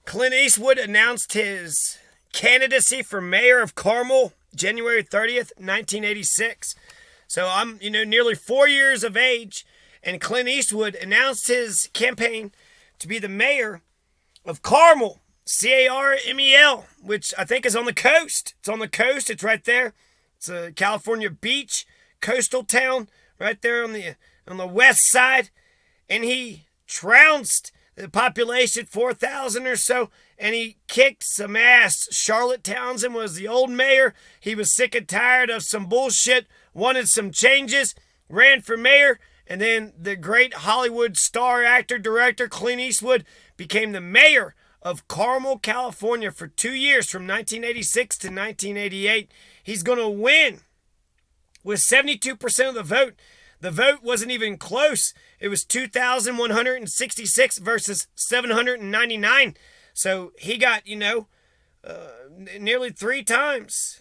Clint Eastwood announced his candidacy for mayor of Carmel January 30th, 1986. So I'm, nearly 4 years of age, and Clint Eastwood announced his campaign to be the mayor of Carmel, Carmel, which I think is on the coast. It's on the coast. It's right there. It's a California beach, coastal town, right there on the west side. And he trounced the population, 4,000 or so, and he kicked some ass. Charlotte Townsend was the old mayor. He was sick and tired of some bullshit, wanted some changes, ran for mayor, and then the great Hollywood star actor, director Clint Eastwood became the mayor of Carmel, California for 2 years, from 1986 to 1988. He's going to win with 72% of the vote. The vote wasn't even close. It was 2,166 versus 799. So he got, nearly three times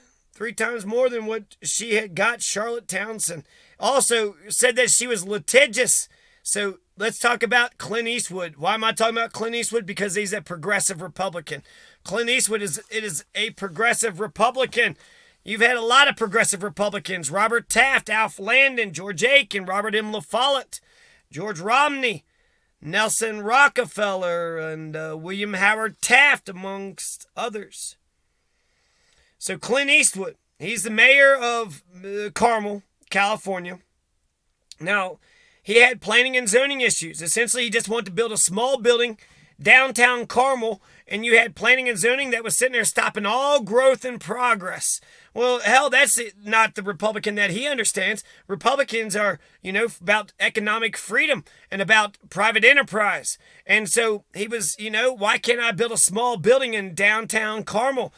more than what she had got, Charlotte Townsend. Also said that she was litigious. So let's talk about Clint Eastwood. Why am I talking about Clint Eastwood? Because he's a progressive Republican. Clint Eastwood is a progressive Republican. You've had a lot of progressive Republicans: Robert Taft, Alf Landon, George Aiken, Robert M. La Follette, George Romney, Nelson Rockefeller, and William Howard Taft, amongst others. So Clint Eastwood, he's the mayor of Carmel, California. Now, he had planning and zoning issues. Essentially, he just wanted to build a small building downtown Carmel, and you had planning and zoning that was sitting there stopping all growth and progress. Well, hell, that's not the Republican that he understands. Republicans are, about economic freedom and about private enterprise. And so he was, why can't I build a small building in downtown Carmel?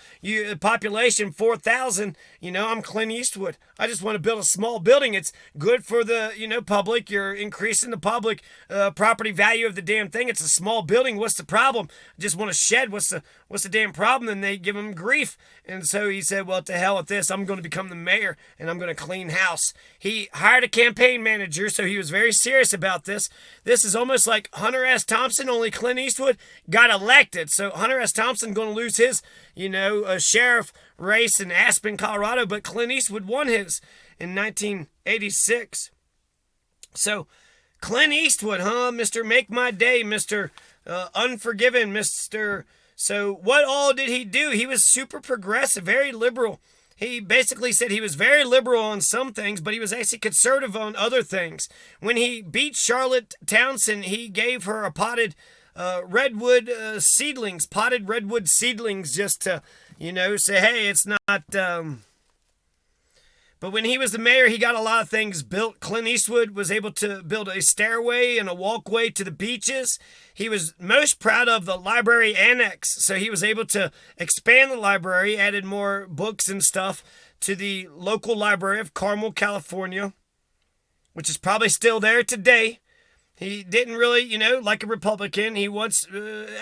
Population 4,000, I'm Clint Eastwood. I just want to build a small building. It's good for the, public. You're increasing the public property value of the damn thing. It's a small building. What's the problem? I just want to shed. What's the damn problem? And they give him grief. And so he said, well, to hell with this. I'm going to become the mayor, and I'm going to clean house. He hired a campaign manager, so he was very serious about this. This is almost like Hunter S. Thompson, only Clint Eastwood got elected. So Hunter S. Thompson going to lose his, sheriff race in Aspen, Colorado, but Clint Eastwood won his in 1986. So Clint Eastwood, Mr. Make My Day, Mr. Unforgiven, Mr. So what all did he do? He was super progressive, very liberal. He basically said he was very liberal on some things, but he was actually conservative on other things. When he beat Charlotte Townsend, he gave her a potted redwood seedlings, just to, say, hey, it's not... But when he was the mayor, he got a lot of things built. Clint Eastwood was able to build a stairway and a walkway to the beaches. He was most proud of the library annex. So he was able to expand the library, added more books and stuff to the local library of Carmel, California, which is probably still there today. He didn't really, like a Republican, he wants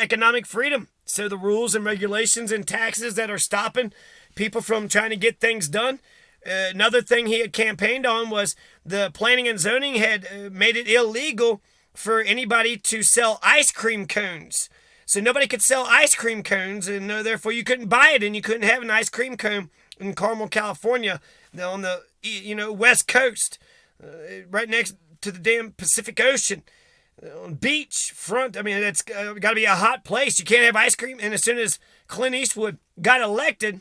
economic freedom. So the rules and regulations and taxes that are stopping people from trying to get things done. Another thing he had campaigned on was the planning and zoning had made it illegal for anybody to sell ice cream cones. So nobody could sell ice cream cones, and therefore you couldn't buy it, and you couldn't have an ice cream cone in Carmel, California, on the west coast, right next to the damn Pacific Ocean, beach front. I mean, that's got to be a hot place. You can't have ice cream. And as soon as Clint Eastwood got elected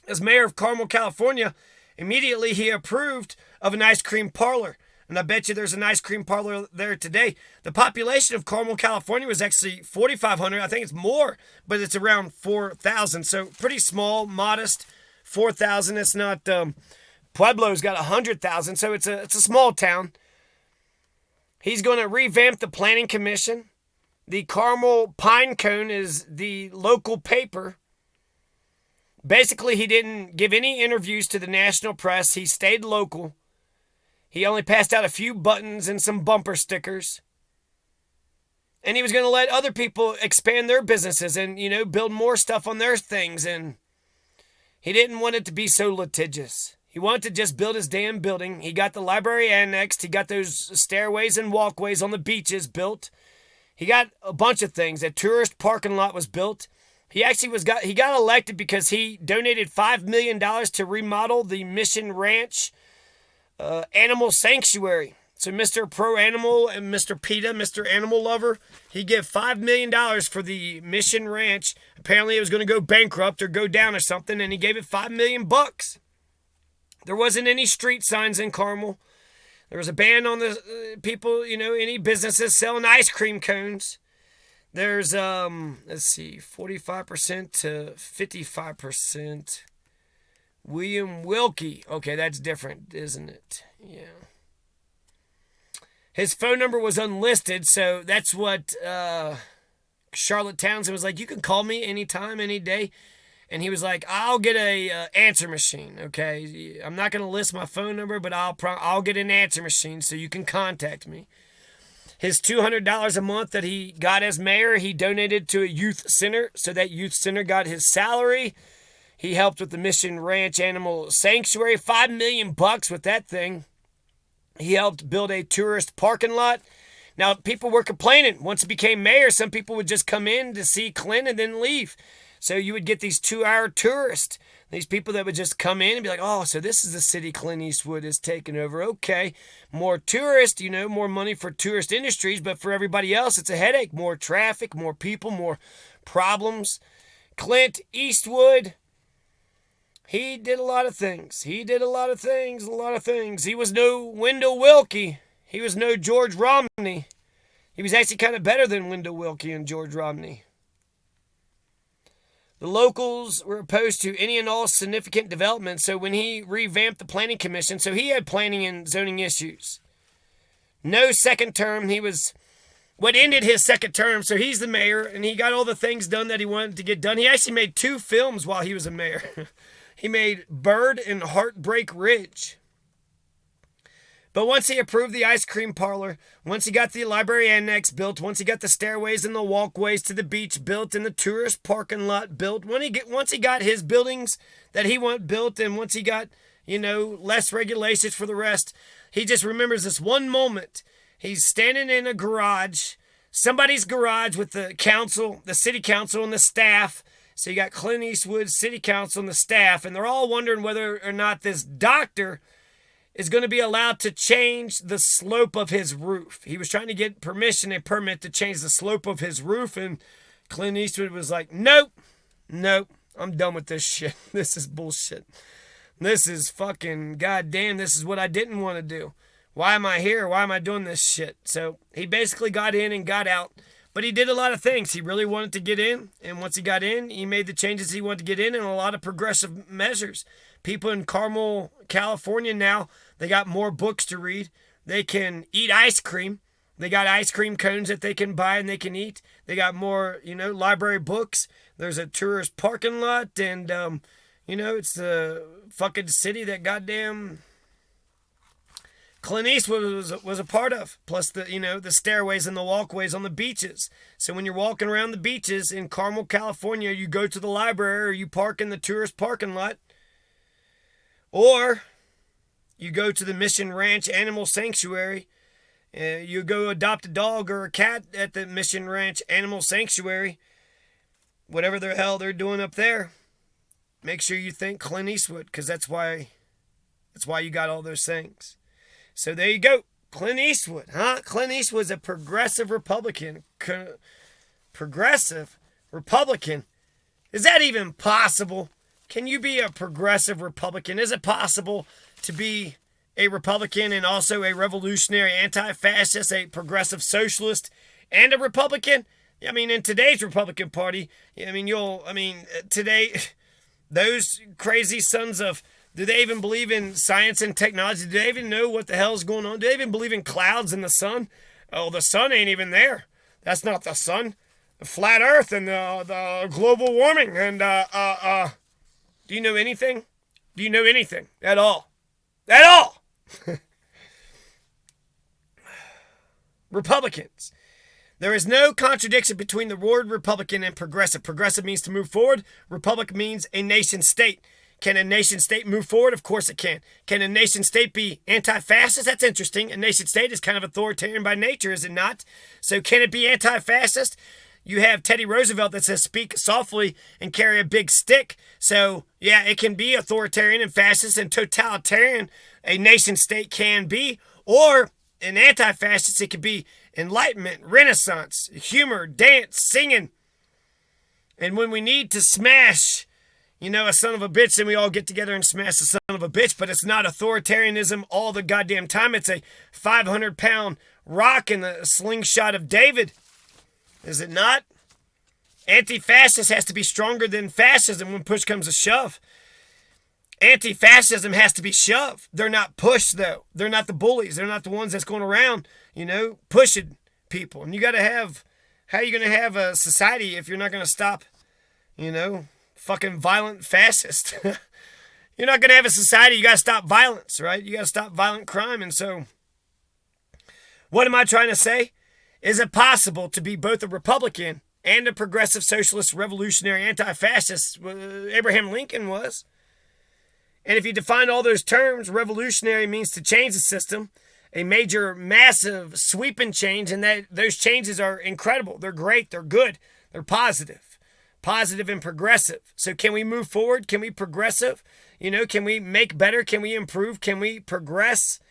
as mayor of Carmel, California, immediately he approved of an ice cream parlor. And I bet you there's an ice cream parlor there today. The population of Carmel, California was actually 4,500. I think it's more, but it's around 4,000. So pretty small, modest, 4,000. It's not, Pueblo's got 100,000. So it's a small town. He's going to revamp the planning commission. The Carmel Pine Cone is the local paper. Basically, he didn't give any interviews to the national press. He stayed local. He only passed out a few buttons and some bumper stickers. And he was going to let other people expand their businesses and, build more stuff on their things. And he didn't want it to be so litigious. He wanted to just build his damn building. He got the library annexed. He got those stairways and walkways on the beaches built. He got a bunch of things. A tourist parking lot was built. He got elected because he donated $5 million to remodel the Mission Ranch animal sanctuary. So Mr. Pro Animal and Mr. PETA, Mr. Animal Lover, he gave $5 million for the Mission Ranch. Apparently it was going to go bankrupt or go down or something, and he gave it $5 million. There wasn't any street signs in Carmel. There was a ban on the people, any businesses selling ice cream cones. There's, 45% to 55%. William Wilkie. Okay, that's different, isn't it? Yeah. His phone number was unlisted, so that's what Charlotte Townsend was like, you can call me anytime, any day. And he was like, I'll get a answer machine, okay? I'm not going to list my phone number, but I'll get an answer machine so you can contact me. His $200 a month that he got as mayor, he donated to a youth center, so that youth center got his salary. He helped with the Mission Ranch Animal Sanctuary, $5 million with that thing. He helped build a tourist parking lot. Now, people were complaining. Once he became mayor, some people would just come in to see Clint and then leave. So you would get these 2-hour tourists, these people that would just come in and be like, oh, so this is the city Clint Eastwood is taking over. Okay, more tourists, more money for tourist industries, but for everybody else, it's a headache. More traffic, more people, more problems. Clint Eastwood, he did a lot of things. He was no Wendell Willkie. He was no George Romney. He was actually kind of better than Wendell Willkie and George Romney. The locals were opposed to any and all significant development, so when he revamped the planning commission, so he had planning and zoning issues. No second term, what ended his second term, so he's the mayor, and he got all the things done that he wanted to get done. He actually made 2 films while he was a mayor. He made Bird and Heartbreak Ridge. But once he approved the ice cream parlor, once he got the library annex built, once he got the stairways and the walkways to the beach built and the tourist parking lot built, once he got his buildings that he wanted built, and once he got, less regulations for the rest, he just remembers this one moment. He's standing in a garage, somebody's garage with the council, the city council and the staff. So you got Clint Eastwood, city council and the staff, and they're all wondering whether or not this doctor is going to be allowed to change the slope of his roof. He was trying to get a permit to change the slope of his roof, and Clint Eastwood was like, nope, I'm done with this shit. This is bullshit. This is fucking goddamn, this is what I didn't want to do. Why am I here? Why am I doing this shit? So he basically got in and got out, but he did a lot of things. He really wanted to get in, and once he got in, he made the changes he wanted to get in and a lot of progressive measures. People in Carmel, California now, they got more books to read. They can eat ice cream. They got ice cream cones that they can buy and they can eat. They got more, library books. There's a tourist parking lot, and, it's the fucking city that goddamn Clint Eastwood was a part of. Plus the stairways and the walkways on the beaches. So when you're walking around the beaches in Carmel, California, you go to the library or you park in the tourist parking lot. Or you go to the Mission Ranch Animal Sanctuary. You go adopt a dog or a cat at the Mission Ranch Animal Sanctuary. Whatever the hell they're doing up there. Make sure you think Clint Eastwood, because that's why you got all those things. So there you go. Clint Eastwood, huh? Clint Eastwood's a progressive Republican. Progressive Republican? Is that even possible? Can you be a progressive Republican? Is it possible to be a Republican and also a revolutionary anti-fascist, a progressive socialist, and a Republican? I mean, in today's Republican Party, today, those crazy sons of, do they even believe in science and technology? Do they even know what the hell's going on? Do they even believe in clouds and the sun? Oh, the sun ain't even there. That's not the sun. The flat earth and the global warming and, do you know anything? Do you know anything at all? At all! Republicans. There is no contradiction between the word Republican and progressive. Progressive means to move forward. Republic means a nation state. Can a nation state move forward? Of course it can. Can a nation state be anti-fascist? That's interesting. A nation state is kind of authoritarian by nature, is it not? So can it be anti-fascist? You have Teddy Roosevelt that says speak softly and carry a big stick. So, yeah, it can be authoritarian and fascist and totalitarian. A nation state can be. Or an anti-fascist, it could be enlightenment, renaissance, humor, dance, singing. And when we need to smash, a son of a bitch, then we all get together and smash the son of a bitch. But it's not authoritarianism all the goddamn time. It's a 500-pound rock in the slingshot of David. Is it not? Anti-fascist has to be stronger than fascism when push comes to shove. Anti-fascism has to be shoved. They're not pushed, though. They're not the bullies. They're not the ones that's going around, pushing people. And you got to have, how are you going to have a society if you're not going to stop, fucking violent fascists? You're not going to have a society. You got to stop violence, right? You got to stop violent crime. And so, what am I trying to say? Is it possible to be both a Republican and a progressive socialist revolutionary anti-fascist? Abraham Lincoln was. And if you define all those terms, revolutionary means to change the system, a major, massive, sweeping change, and that those changes are incredible. They're great. They're good. They're positive and progressive. So can we move forward? Can we progressive? Can we make better? Can we improve? Can we progress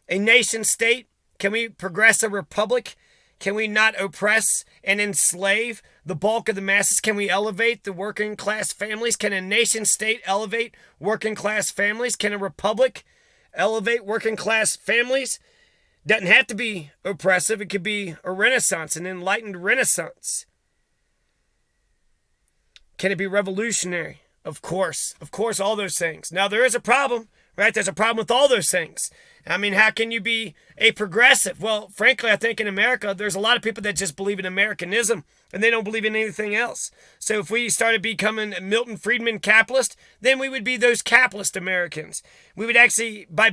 a nation state? Can we progress a republic? Can we not oppress and enslave the bulk of the masses? Can we elevate the working class families? Can a nation state elevate working class families? Can a republic elevate working class families? Doesn't have to be oppressive. It could be a renaissance, an enlightened renaissance. Can it be revolutionary? Of course, all those things. Now, there is a problem, right? There's a problem with all those things. I mean, how can you be a progressive? Well, frankly, I think in America, there's a lot of people that just believe in Americanism, and they don't believe in anything else. So if we started becoming Milton Friedman capitalist, then we would be those capitalist Americans. We would actually, by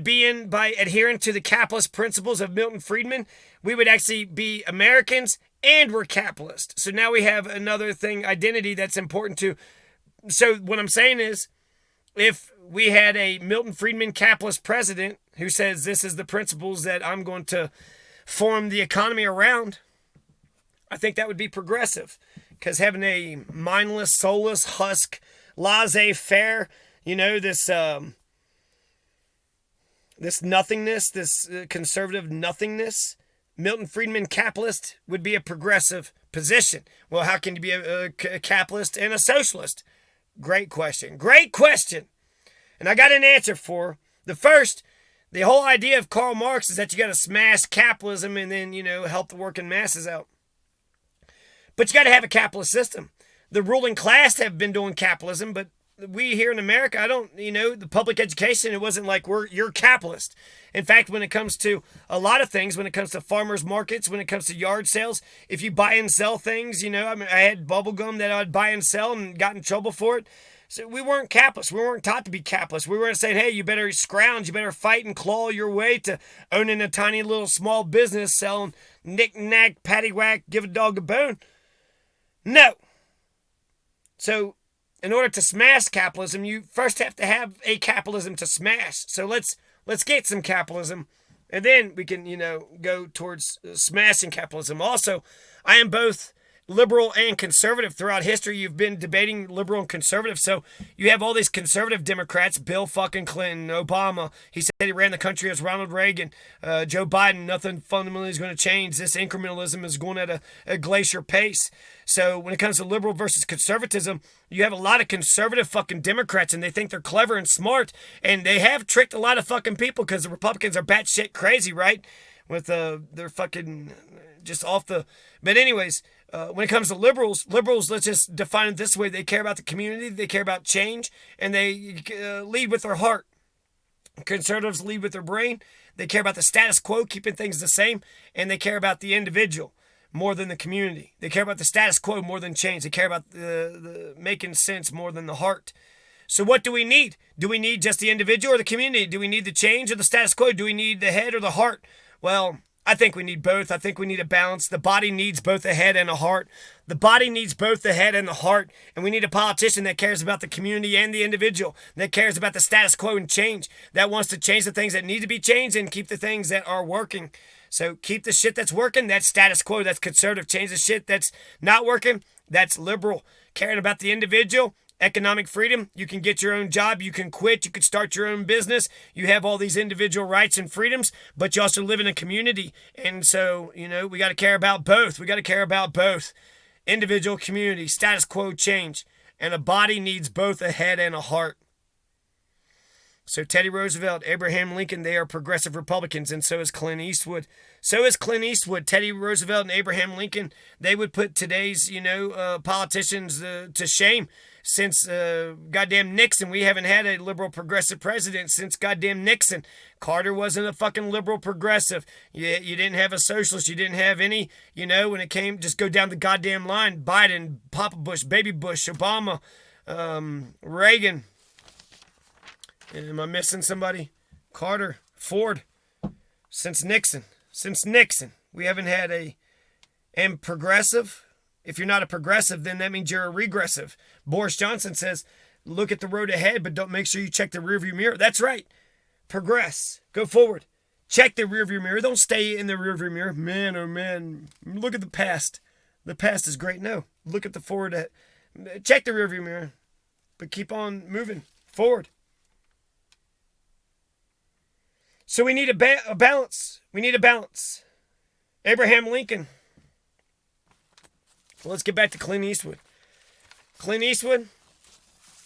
adhering to the capitalist principles of Milton Friedman, we would actually be Americans and we're capitalist. So now we have another thing, identity, that's important to. So what I'm saying is, if we had a Milton Friedman capitalist president who says this is the principles that I'm going to form the economy around, I think that would be progressive. Because having a mindless, soulless, husk, laissez-faire, this nothingness, this conservative nothingness, Milton Friedman capitalist would be a progressive position. Well, how can you be a capitalist and a socialist? Great question. And I got an answer for. The whole idea of Karl Marx is that you got to smash capitalism and then, help the working masses out. But you got to have a capitalist system. The ruling class have been doing capitalism, but we here in America, the public education, it wasn't like you're capitalist. In fact, when it comes to a lot of things, when it comes to farmers markets, when it comes to yard sales, if you buy and sell things, I had bubble gum that I'd buy and sell and got in trouble for it. So we weren't capitalists. We weren't taught to be capitalists. We weren't saying, hey, you better scrounge, you better fight and claw your way to owning a tiny little small business selling knick-knack, paddywhack, give a dog a bone. No. So in order to smash capitalism, you first have to have a capitalism to smash. So let's get some capitalism, and then we can, go towards smashing capitalism. Also, I am both liberal and conservative. Throughout history, you've been debating liberal and conservative. So you have all these conservative Democrats, Bill fucking Clinton, Obama. He said he ran the country as Ronald Reagan, Joe Biden. Nothing fundamentally is going to change. This incrementalism is going at a glacier pace. So when it comes to liberal versus conservatism, you have a lot of conservative fucking Democrats, and they think they're clever and smart, and they have tricked a lot of fucking people because the Republicans are batshit crazy, right? With they're fucking just off the. But anyways. When it comes to liberals, let's just define it this way. They care about the community, they care about change, and they lead with their heart. Conservatives lead with their brain. They care about the status quo, keeping things the same, and they care about the individual more than the community. They care about the status quo more than change. They care about the making sense more than the heart. So what do we need? Do we need just the individual or the community? Do we need the change or the status quo? Do we need the head or the heart? Well, I think we need both. I think we need a balance. The body needs both a head and a heart. The body needs both the head and the heart. And we need a politician that cares about the community and the individual, that cares about the status quo and change, that wants to change the things that need to be changed and keep the things that are working. So keep the shit that's working, that's status quo, that's conservative. Change the shit that's not working, that's liberal. Caring about the individual, economic freedom. You can get your own job. You can quit. You can start your own business. You have all these individual rights and freedoms, but you also live in a community. And so, we got to care about both. We got to care about both. Individual, community, status quo, change. And a body needs both a head and a heart. So Teddy Roosevelt, Abraham Lincoln, they are progressive Republicans, and so is Clint Eastwood. So is Clint Eastwood. Teddy Roosevelt and Abraham Lincoln, they would put today's, politicians to shame. Since goddamn Nixon, we haven't had a liberal progressive president since goddamn Nixon. Carter wasn't a fucking liberal progressive. You didn't have a socialist. You didn't have any, when it came, just go down the goddamn line. Biden, Papa Bush, Baby Bush, Obama, Reagan. Am I missing somebody? Carter, Ford. Since Nixon. We haven't had and progressive. If you're not a progressive, then that means you're a regressive. Boris Johnson says, look at the road ahead, but don't make sure you check the rearview mirror. That's right. Progress. Go forward. Check the rearview mirror. Don't stay in the rearview mirror. Man, oh man. Look at the past. The past is great. No. Look at the forward. Check the rearview mirror. But keep on moving forward. So we need a balance. We need a balance. Abraham Lincoln. Well, let's get back to Clint Eastwood. Clint Eastwood,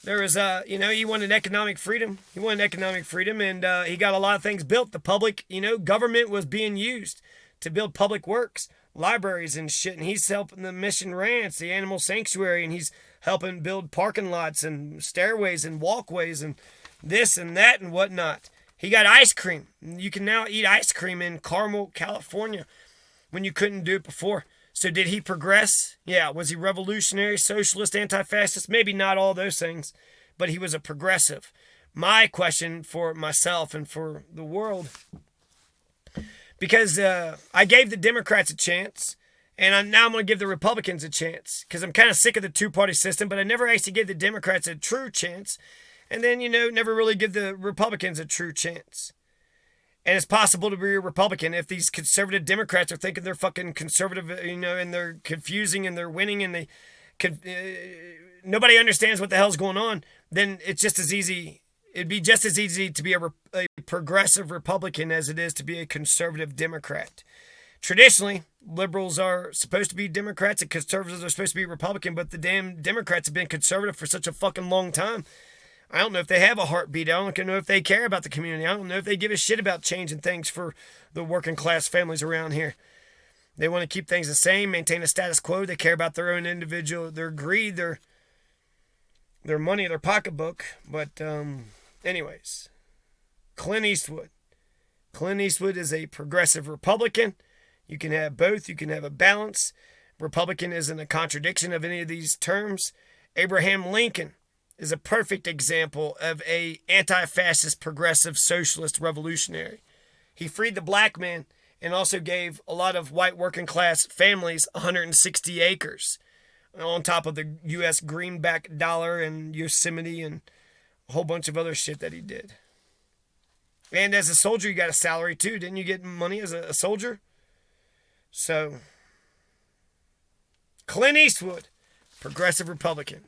there was, he wanted economic freedom. He wanted economic freedom, and he got a lot of things built. The public, government was being used to build public works, libraries and shit, and he's helping the Mission Ranch, the animal sanctuary, and he's helping build parking lots and stairways and walkways and this and that and whatnot. He got ice cream. You can now eat ice cream in Carmel, California, when you couldn't do it before. So did he progress? Yeah. Was he revolutionary, socialist, anti-fascist? Maybe not all those things, but he was a progressive. My question for myself and for the world, because I gave the Democrats a chance, and now I'm going to give the Republicans a chance, because I'm kind of sick of the two-party system, but I never actually gave the Democrats a true chance, and then, never really give the Republicans a true chance. And it's possible to be a Republican if these conservative Democrats are thinking they're fucking conservative, and they're confusing and they're winning and nobody understands what the hell's going on. Then it's just as easy. It'd be just as easy to be a progressive Republican as it is to be a conservative Democrat. Traditionally, liberals are supposed to be Democrats and conservatives are supposed to be Republican, but the damn Democrats have been conservative for such a fucking long time. I don't know if they have a heartbeat. I don't know if they care about the community. I don't know if they give a shit about changing things for the working class families around here. They want to keep things the same, maintain a status quo. They care about their own individual, their greed, their money, their pocketbook. But anyways, Clint Eastwood. Clint Eastwood is a progressive Republican. You can have both. You can have a balance. Republican isn't a contradiction of any of these terms. Abraham Lincoln is a perfect example of a anti-fascist, progressive, socialist revolutionary. He freed the black man and also gave a lot of white working class families 160 acres on top of the U.S. greenback dollar and Yosemite and a whole bunch of other shit that he did. And as a soldier, you got a salary too. Didn't you get money as a soldier? So, Clint Eastwood, progressive Republican.